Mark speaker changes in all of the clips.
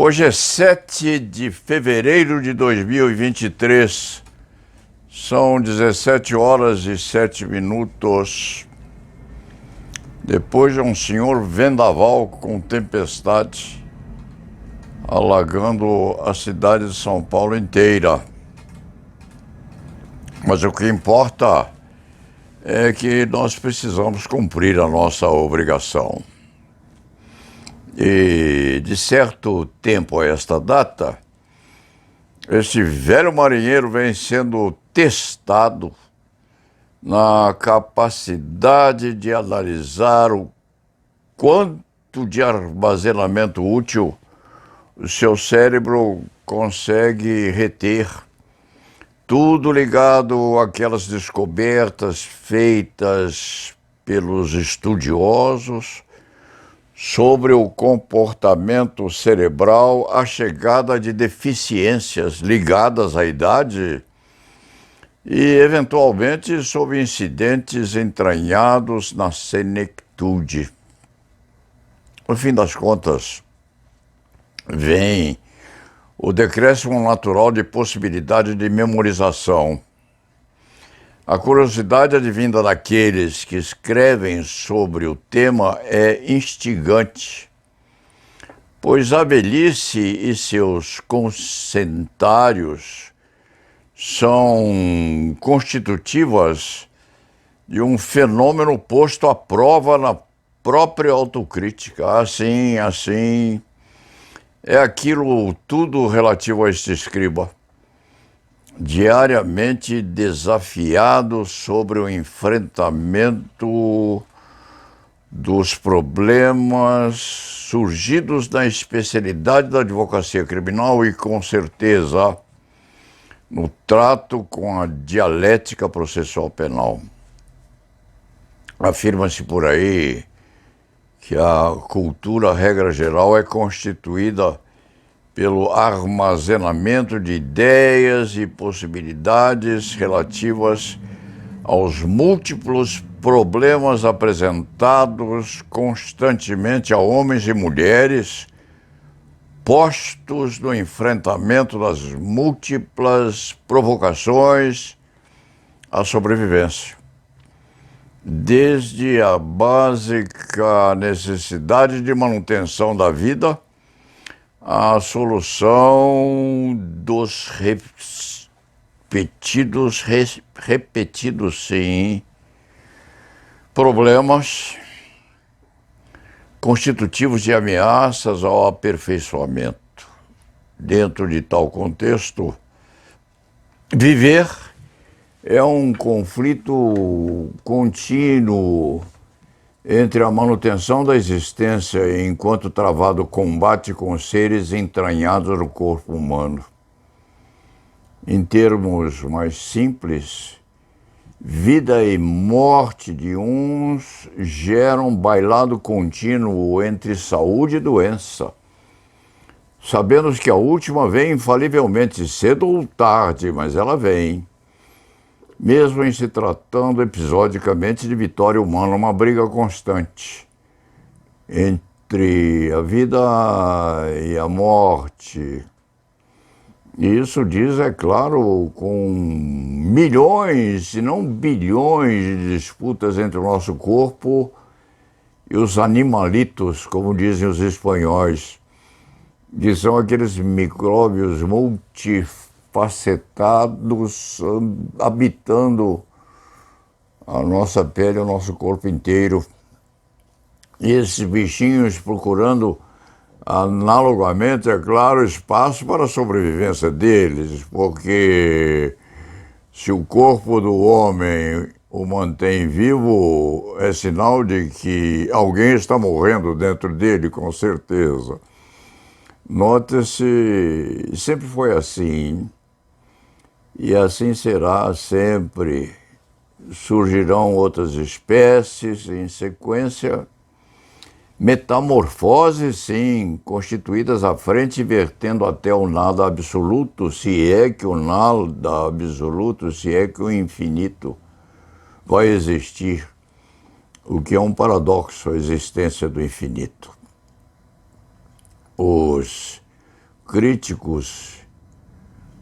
Speaker 1: Hoje é 7 de fevereiro de 2023, são 17 horas e 7 minutos. Depois de um senhor vendaval com tempestade alagando a cidade de São Paulo inteira. Mas o que importa é que nós precisamos cumprir a nossa obrigação. E de certo tempo a esta data, este velho marinheiro vem sendo testado na capacidade de analisar o quanto de armazenamento útil o seu cérebro consegue reter. Tudo ligado àquelas descobertas feitas pelos estudiosos sobre o comportamento cerebral, a chegada de deficiências ligadas à idade e, eventualmente, sobre incidentes entranhados na senectude. No fim das contas, vem o decréscimo natural de possibilidade de memorização. A curiosidade advinda daqueles que escrevem sobre o tema é instigante, pois a velhice e seus comentários são constitutivas de um fenômeno posto à prova na própria autocrítica. Assim, é aquilo tudo relativo a este escriba, diariamente desafiado sobre o enfrentamento dos problemas surgidos na especialidade da advocacia criminal e, com certeza, no trato com a dialética processual penal. Afirma-se por aí que a cultura, regra geral, é constituída pelo armazenamento de ideias e possibilidades relativas aos múltiplos problemas apresentados constantemente a homens e mulheres, postos no enfrentamento das múltiplas provocações à sobrevivência. Desde a básica necessidade de manutenção da vida, a solução dos repetidos problemas constitutivos de ameaças ao aperfeiçoamento. Dentro de tal contexto, viver é um conflito contínuo entre a manutenção da existência enquanto travado combate com seres entranhados no corpo humano. Em termos mais simples, vida e morte de uns geram um bailado contínuo entre saúde e doença. Sabemos que a última vem infalivelmente cedo ou tarde, mas ela vem. Mesmo em se tratando episodicamente de vitória humana, uma briga constante entre a vida e a morte. E isso diz, é claro, com milhões, se não bilhões de disputas entre o nosso corpo e os animalitos, como dizem os espanhóis, que são aqueles micróbios multifacetados habitando a nossa pele, o nosso corpo inteiro. E esses bichinhos procurando, analogamente, é claro, espaço para a sobrevivência deles, porque se o corpo do homem o mantém vivo, é sinal de que alguém está morrendo dentro dele, com certeza. Nota-se, sempre foi assim, e assim será sempre. Surgirão outras espécies em sequência, metamorfoses, sim, constituídas à frente, vertendo até o nada absoluto, se é que o nada absoluto, se é que o infinito vai existir, o que é um paradoxo, a existência do infinito. Os críticos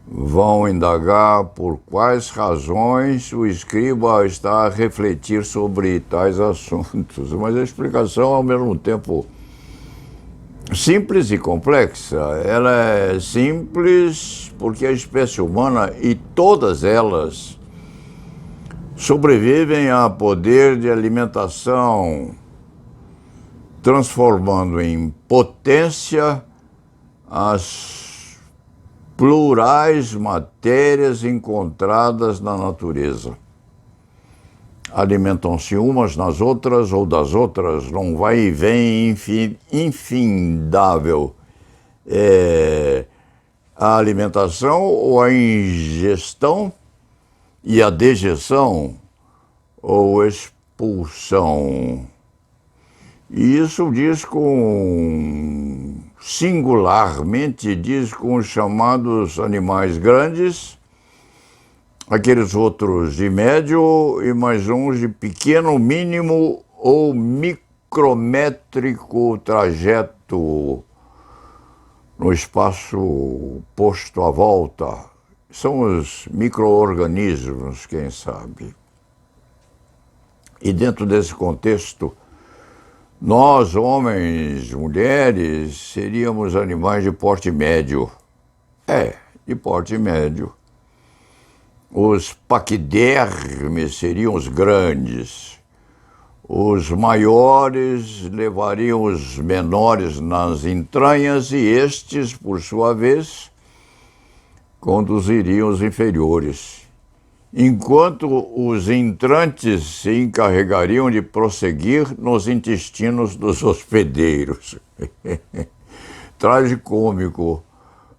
Speaker 1: vão indagar por quais razões o escriba está a refletir sobre tais assuntos, mas a explicação, ao mesmo tempo simples e complexa. Ela é simples porque a espécie humana e todas elas sobrevivem a poder de alimentação, transformando em potência as plurais matérias encontradas na natureza. Alimentam-se umas nas outras ou das outras, num vai e vem infindável. A alimentação ou a ingestão e a dejeção ou expulsão. E isso singularmente diz com os chamados animais grandes, aqueles outros de médio e mais uns de pequeno, mínimo ou micrométrico trajeto no espaço posto à volta. São os micro-organismos, quem sabe. E dentro desse contexto, nós, homens, mulheres, seríamos animais de porte médio. De porte médio. Os paquidermes seriam os grandes. Os maiores levariam os menores nas entranhas e estes, por sua vez, conduziriam os inferiores. Enquanto os entrantes se encarregariam de prosseguir nos intestinos dos hospedeiros. Tragicômico.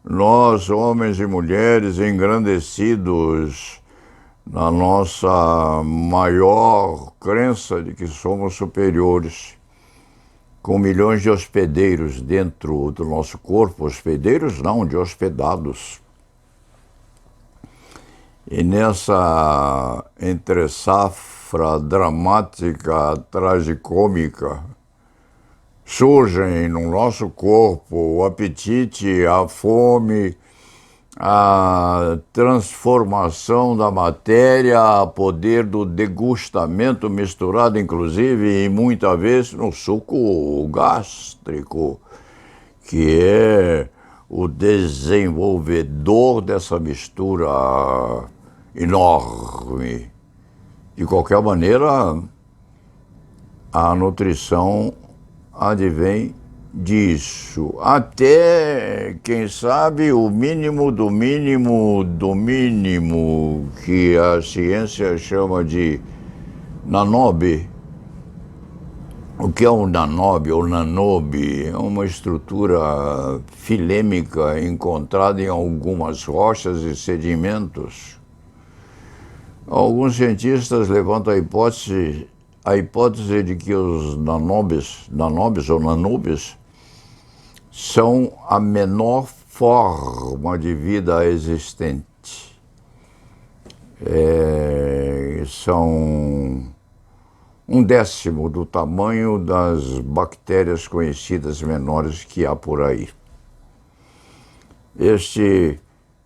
Speaker 1: Nós, homens e mulheres, engrandecidos na nossa maior crença de que somos superiores, com milhões de hospedeiros dentro do nosso corpo, hospedeiros não, de hospedados. E nessa entre-safra dramática, tragicômica, surgem no nosso corpo o apetite, a fome, a transformação da matéria a poder do degustamento misturado, inclusive, e muitas vezes no suco gástrico, que é o desenvolvedor dessa mistura enorme. De qualquer maneira, a nutrição advém disso. Até, quem sabe, o mínimo do mínimo do mínimo, que a ciência chama de nanobe. O que é um nanobe ou nanobe? É uma estrutura filêmica encontrada em algumas rochas e sedimentos. Alguns cientistas levantam a hipótese de que os nanobes ou nanubes são a menor forma de vida existente. São 1/10 do tamanho das bactérias conhecidas menores que há por aí. Este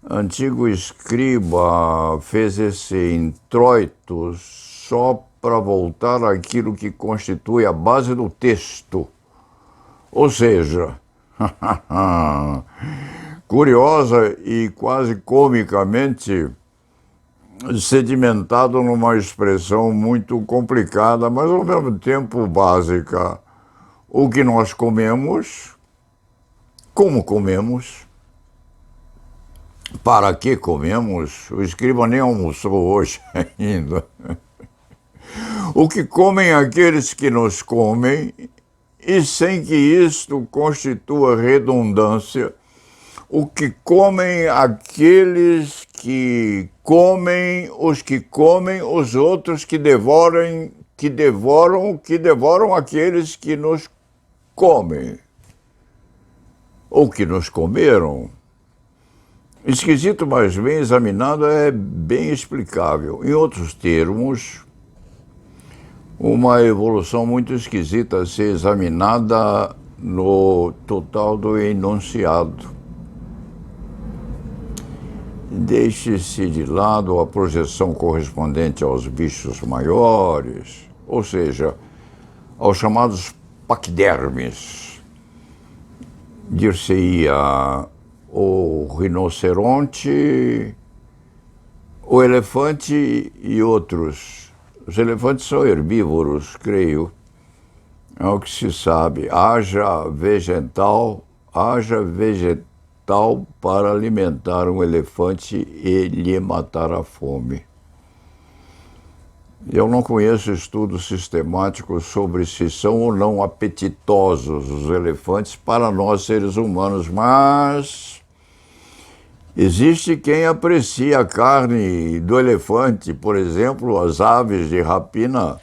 Speaker 1: antigo escriba fez esse introito só para voltar àquilo que constitui a base do texto. Ou seja, curiosa e quase comicamente sedimentado numa expressão muito complicada, mas ao mesmo tempo básica. O que nós comemos, como comemos, para que comemos. O escriba nem almoçou hoje ainda. O que comem aqueles que nos comem, e sem que isto constitua redundância, o que comem aqueles que comem os outros que devoram aqueles que nos comem, ou que nos comeram. Esquisito, mas bem examinado, é bem explicável. Em outros termos, uma evolução muito esquisita a ser examinada no total do enunciado. deixe-se de lado a projeção correspondente aos bichos maiores, ou seja, aos chamados paquidermes. Dir-se-ia o rinoceronte, o elefante e outros. Os elefantes são herbívoros, creio. É o que se sabe. Haja vegetal para alimentar um elefante e lhe matar a fome. Eu não conheço estudos sistemáticos sobre se são ou não apetitosos os elefantes para nós seres humanos, mas existe quem aprecia a carne do elefante. Por exemplo, as aves de rapina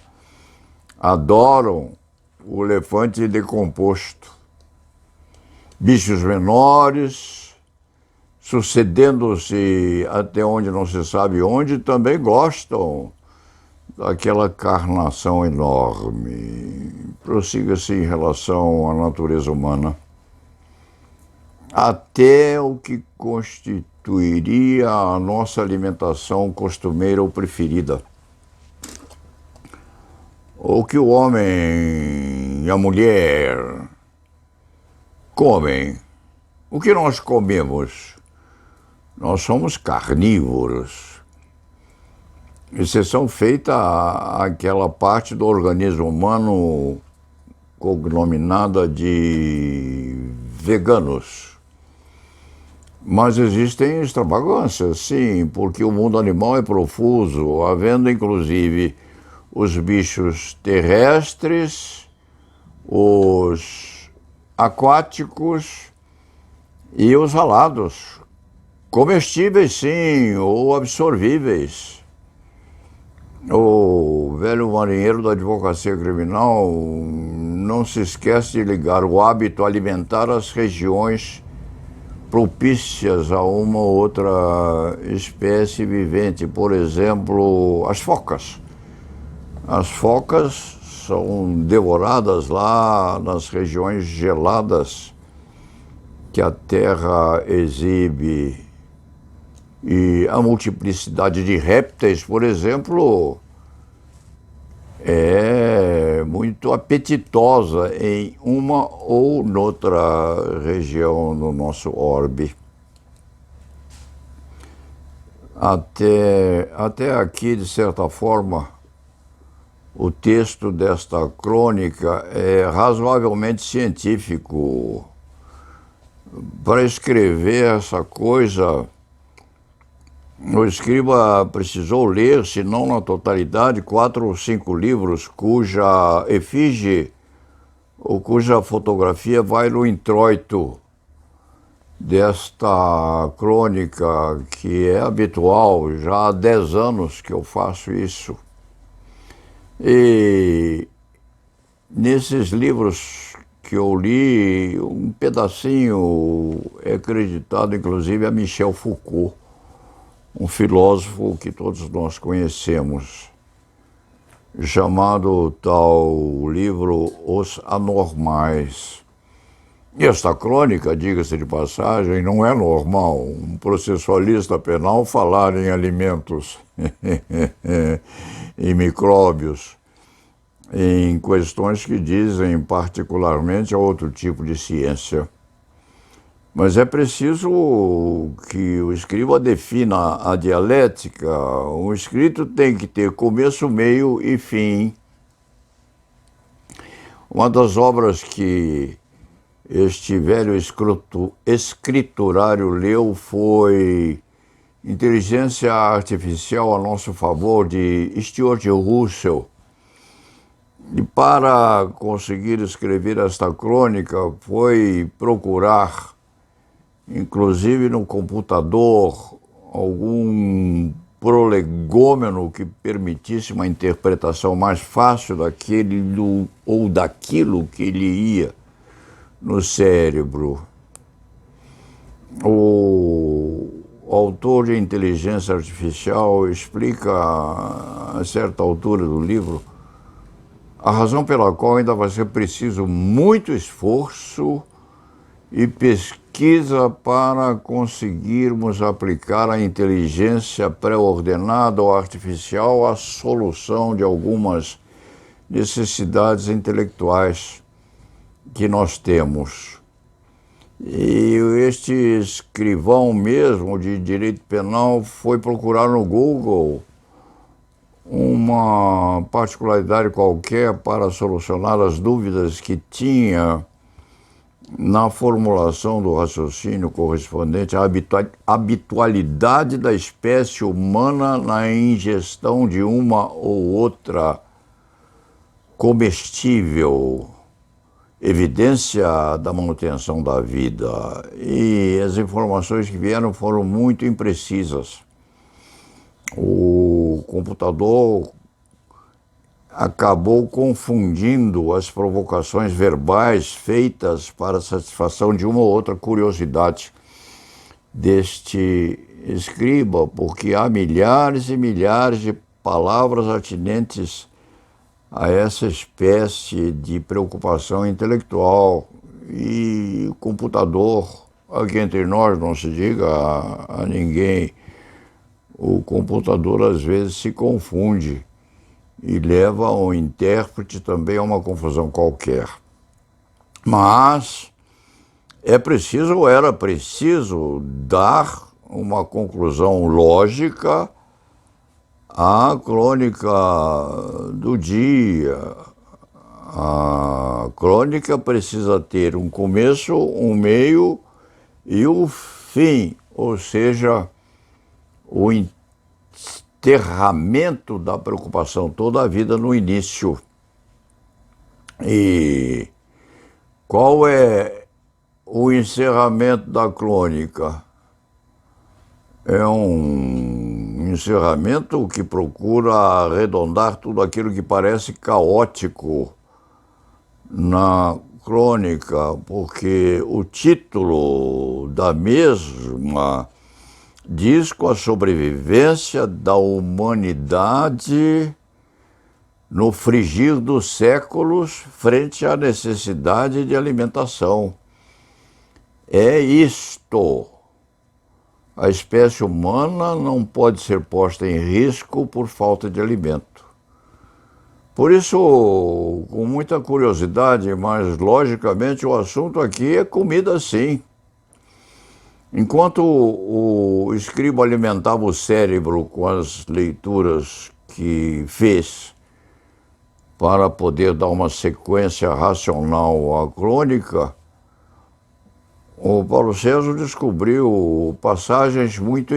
Speaker 1: adoram o elefante decomposto. Bichos menores, sucedendo-se até onde não se sabe onde, também gostam daquela carnação enorme. Prossiga-se em relação à natureza humana. Até o que constituiria a nossa alimentação costumeira ou preferida. O que o homem e a mulher comem. O que nós comemos? Nós somos carnívoros. Exceção feita àquela parte do organismo humano cognominada de veganos. Mas existem extravagâncias, sim, porque o mundo animal é profuso, havendo inclusive os bichos terrestres, os aquáticos e os alados, comestíveis sim, ou absorvíveis. O velho marinheiro da advocacia criminal não se esquece de ligar o hábito alimentar às regiões propícias a uma ou outra espécie vivente, por exemplo, as focas. As focas são devoradas lá nas regiões geladas que a Terra exibe. E a multiplicidade de répteis, por exemplo, é muito apetitosa em uma ou noutra região do nosso orbe. Até aqui, de certa forma, o texto desta crônica é razoavelmente científico. Para escrever essa coisa, o escriba precisou ler, se não na totalidade, 4 ou 5 livros cuja efígie ou cuja fotografia vai no introito desta crônica, que é habitual, já há 10 anos que eu faço isso. E nesses livros que eu li, um pedacinho é acreditado inclusive a Michel Foucault, um filósofo que todos nós conhecemos, chamado tal livro Os Anormais. E esta crônica, diga-se de passagem, não é normal um processualista penal falar em alimentos e micróbios, em questões que dizem particularmente a outro tipo de ciência. Mas é preciso que o escriba defina a dialética. Um escrito tem que ter começo, meio e fim. Uma das obras que este velho escriturário leu foi Inteligência Artificial a Nosso Favor, de Stuart Russell. E para conseguir escrever esta crônica, foi procurar, inclusive no computador, algum prolegômeno que permitisse uma interpretação mais fácil daquele ou daquilo que lhe ia no cérebro. O autor de Inteligência Artificial explica, a certa altura do livro, a razão pela qual ainda vai ser preciso muito esforço e pesquisa para conseguirmos aplicar a inteligência pré-ordenada ou artificial à solução de algumas necessidades intelectuais que nós temos. E este escrivão mesmo de direito penal foi procurar no Google uma particularidade qualquer para solucionar as dúvidas que tinha na formulação do raciocínio correspondente à habitualidade da espécie humana na ingestão de uma ou outra comestível, evidência da manutenção da vida. E as informações que vieram foram muito imprecisas. O computador acabou confundindo as provocações verbais feitas para a satisfação de uma ou outra curiosidade deste escriba, porque há milhares e milhares de palavras atinentes a essa espécie de preocupação intelectual. E o computador, aqui entre nós, não se diga a ninguém, o computador às vezes se confunde e leva o intérprete também a uma confusão qualquer. Mas era preciso dar uma conclusão lógica à crônica do dia. A crônica precisa ter um começo, um meio e o fim, ou seja, o enterramento da preocupação toda a vida no início. E qual é o encerramento da crônica? É um encerramento que procura arredondar tudo aquilo que parece caótico na crônica, porque o título da mesma diz com a sobrevivência da humanidade no frigir dos séculos frente à necessidade de alimentação. É isto. A espécie humana não pode ser posta em risco por falta de alimento. Por isso, com muita curiosidade, mas logicamente o assunto aqui é comida sim. Enquanto o escriba alimentava o cérebro com as leituras que fez para poder dar uma sequência racional à crônica, o Paulo César descobriu passagens muito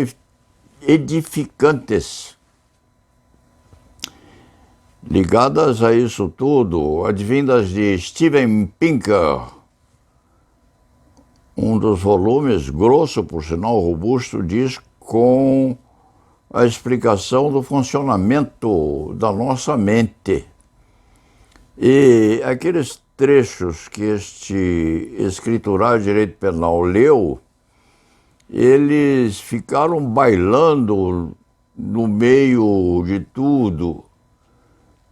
Speaker 1: edificantes ligadas a isso tudo, advindas de Steven Pinker, um dos volumes, grosso, por sinal robusto, diz com a explicação do funcionamento da nossa mente. E aqueles trechos que este escriturário de direito penal leu, eles ficaram bailando no meio de tudo,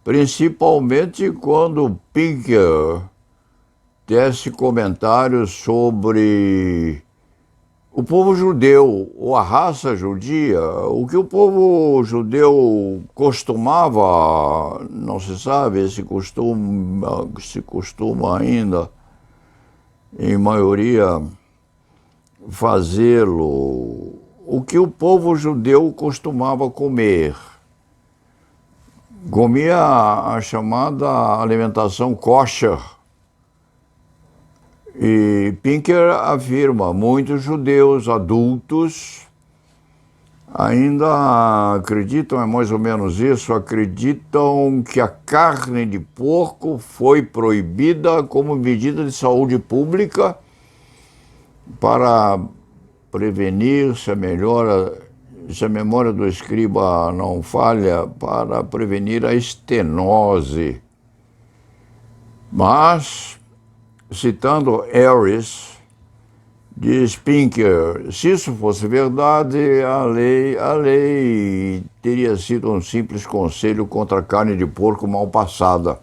Speaker 1: principalmente quando Pinker tece comentários sobre o povo judeu, ou a raça judia, o que o povo judeu costumava, não se sabe se costuma ainda, em maioria, fazê-lo, o que o povo judeu costumava comer. Comia a chamada alimentação kosher. E Pinker afirma, muitos judeus adultos ainda acreditam, é mais ou menos isso, acreditam que a carne de porco foi proibida como medida de saúde pública para prevenir, se a memória do escriba não falha, para prevenir a estenose. Mas, citando Harris, diz Pinker, se isso fosse verdade, a lei teria sido um simples conselho contra a carne de porco mal passada.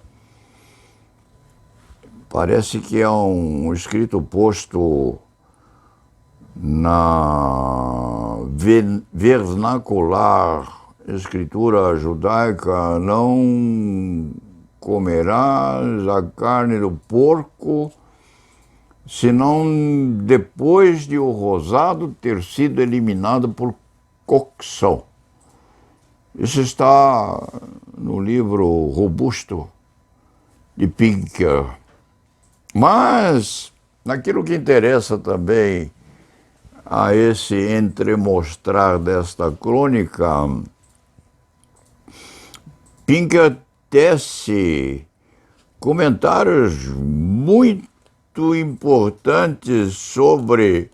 Speaker 1: Parece que é um escrito posto na vernacular escritura judaica: não comerás a carne do porco, senão depois de o rosado ter sido eliminado por cocção. Isso está no livro Robusto de Pinker. Mas, naquilo que interessa também a esse entremostrar desta crônica, Pinker tece comentários muito importantes sobre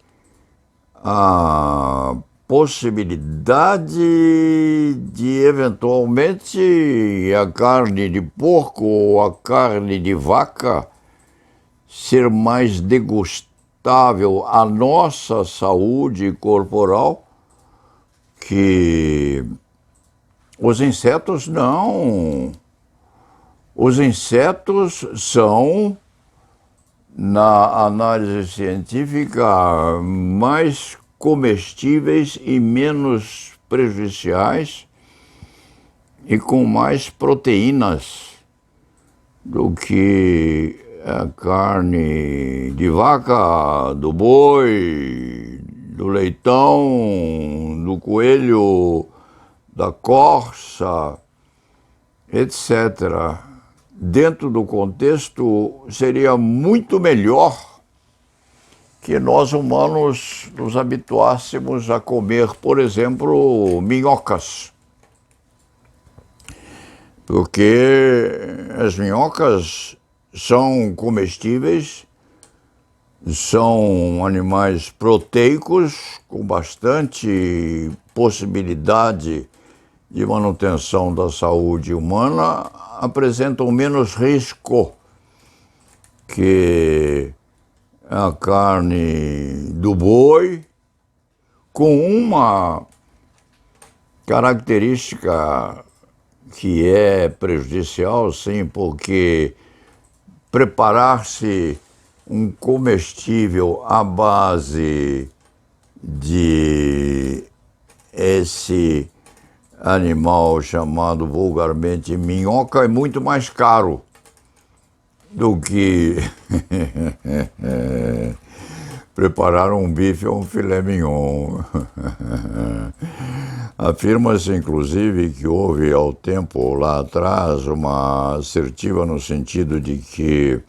Speaker 1: a possibilidade de, eventualmente, a carne de porco ou a carne de vaca ser mais degustável à nossa saúde corporal que os insetos não. Os insetos são, na análise científica, mais comestíveis e menos prejudiciais e com mais proteínas do que a carne de vaca, do boi, do leitão, do coelho, da corça, etc. Dentro do contexto, seria muito melhor que nós humanos nos habituássemos a comer, por exemplo, minhocas. Porque as minhocas são comestíveis, são animais proteicos com bastante possibilidade de manutenção da saúde humana, apresentam menos risco que a carne do boi, com uma característica que é prejudicial, sim, porque preparar-se um comestível à base de esse animal chamado vulgarmente minhoca é muito mais caro do que preparar um bife ou um filé mignon. Afirma-se, inclusive, que houve, ao tempo lá atrás, uma assertiva no sentido de que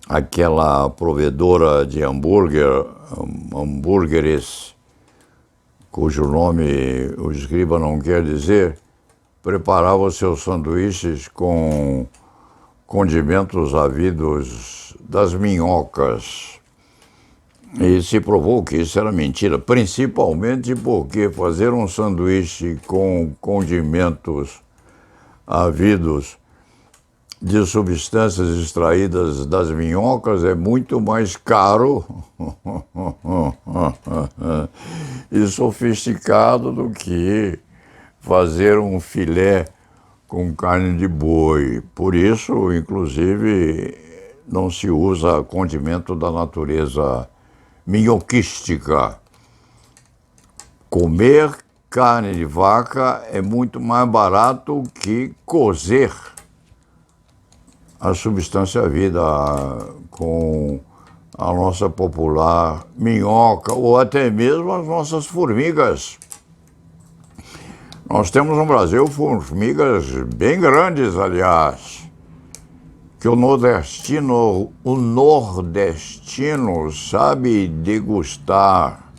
Speaker 1: aquela provedora de hambúrgueres, cujo nome o escriba não quer dizer, preparava os seus sanduíches com condimentos havidos das minhocas. E se provou que isso era mentira, principalmente porque fazer um sanduíche com condimentos havidos de substâncias extraídas das minhocas é muito mais caro e sofisticado do que fazer um filé com carne de boi. Por isso, inclusive, não se usa condimento da natureza minhoquística. Comer carne de vaca é muito mais barato que cozer a substância vida com a nossa popular minhoca ou até mesmo as nossas formigas. Nós temos no Brasil formigas bem grandes, aliás, que o nordestino sabe degustar.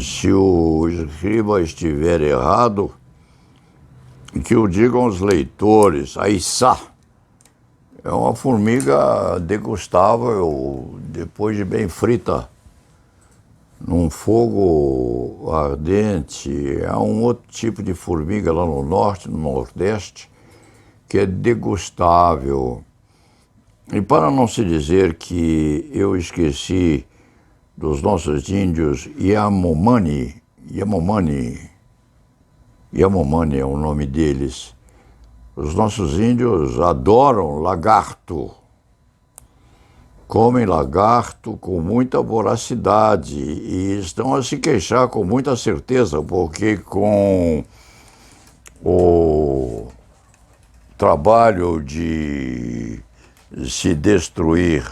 Speaker 1: Se o escriba estiver errado, que o digam os leitores. A içá é uma formiga degustável depois de bem frita num fogo ardente. Há um outro tipo de formiga lá no norte, no nordeste, que é degustável. E para não se dizer que eu esqueci dos nossos índios Yanomami é o nome deles, Os nossos índios adoram lagarto. Comem lagarto com muita voracidade e estão a se queixar com muita certeza, porque com o trabalho de se destruir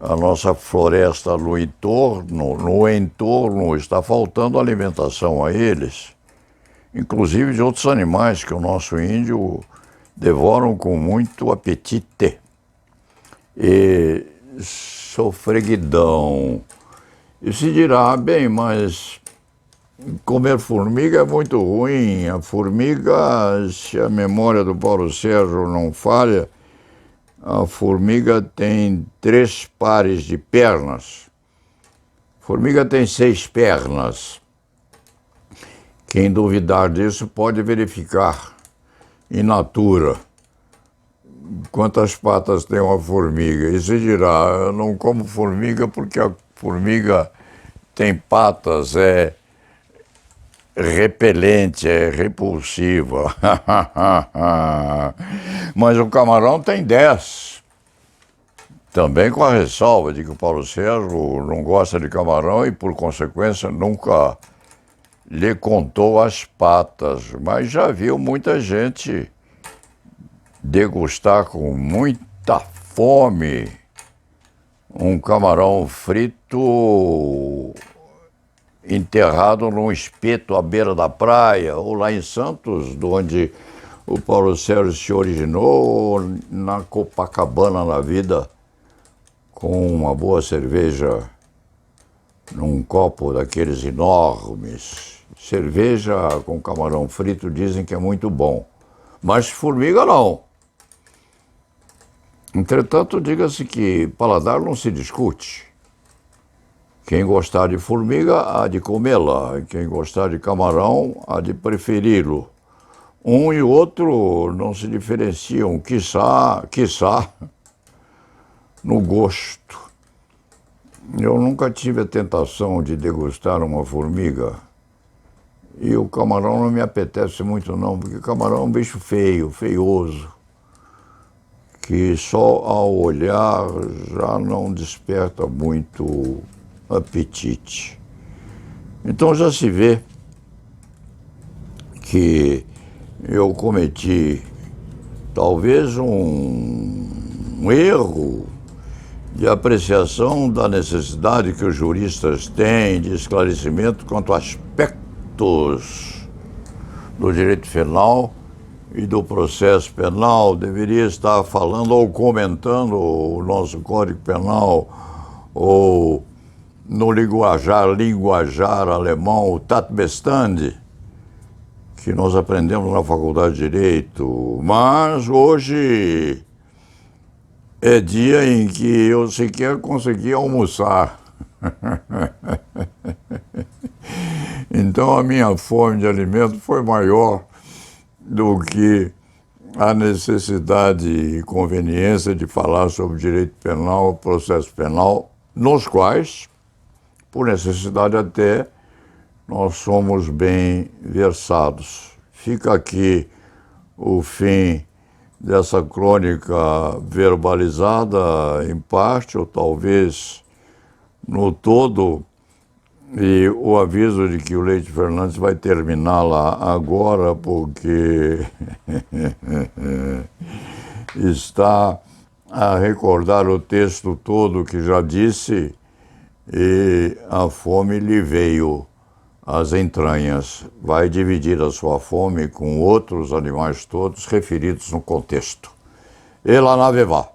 Speaker 1: a nossa floresta no entorno está faltando alimentação a eles, inclusive de outros animais que o nosso índio devoram com muito apetite. E sofreguidão. E se dirá, bem, mas comer formiga é muito ruim. A formiga, se a memória do Paulo Sérgio não falha, a formiga tem 3 pares de pernas. A formiga tem 6 pernas. Quem duvidar disso pode verificar in natura quantas patas tem uma formiga. E se dirá, eu não como formiga porque a formiga tem patas, é repelente, é repulsiva. Mas o camarão tem 10. Também com a ressalva de que o Paulo Sérgio não gosta de camarão e, por consequência, nunca lhe contou as patas. Mas já viu muita gente degustar com muita fome um camarão frito enterrado num espeto à beira da praia, ou lá em Santos, onde o Paulo Sérgio se originou, na Copacabana na vida, com uma boa cerveja num copo daqueles enormes. Cerveja com camarão frito dizem que é muito bom, mas formiga não. Entretanto, diga-se que paladar não se discute. Quem gostar de formiga, há de comê-la. Quem gostar de camarão, há de preferi-lo. Um e outro não se diferenciam, quiçá, no gosto. Eu nunca tive a tentação de degustar uma formiga. E o camarão não me apetece muito não, porque o camarão é um bicho feio, feioso, que só ao olhar já não desperta muito apetite. Então já se vê que eu cometi talvez um erro de apreciação da necessidade que os juristas têm de esclarecimento quanto a aspectos do direito penal e do processo penal. Deveria estar falando ou comentando o nosso Código Penal, ou no linguajar alemão, o Tatbestand, que nós aprendemos na Faculdade de Direito. Mas hoje é dia em que eu sequer consegui almoçar. Então a minha fome de alimento foi maior do que a necessidade e conveniência de falar sobre direito penal, processo penal, nos quais, por necessidade até, nós somos bem versados. Fica aqui o fim dessa crônica verbalizada em parte, ou talvez no todo, e o aviso de que o Leite Fernandes vai terminá-la agora, porque está a recordar o texto todo que já disse, e a fome lhe veio às entranhas. Vai dividir a sua fome com outros animais todos referidos no contexto. E lá na Vevá.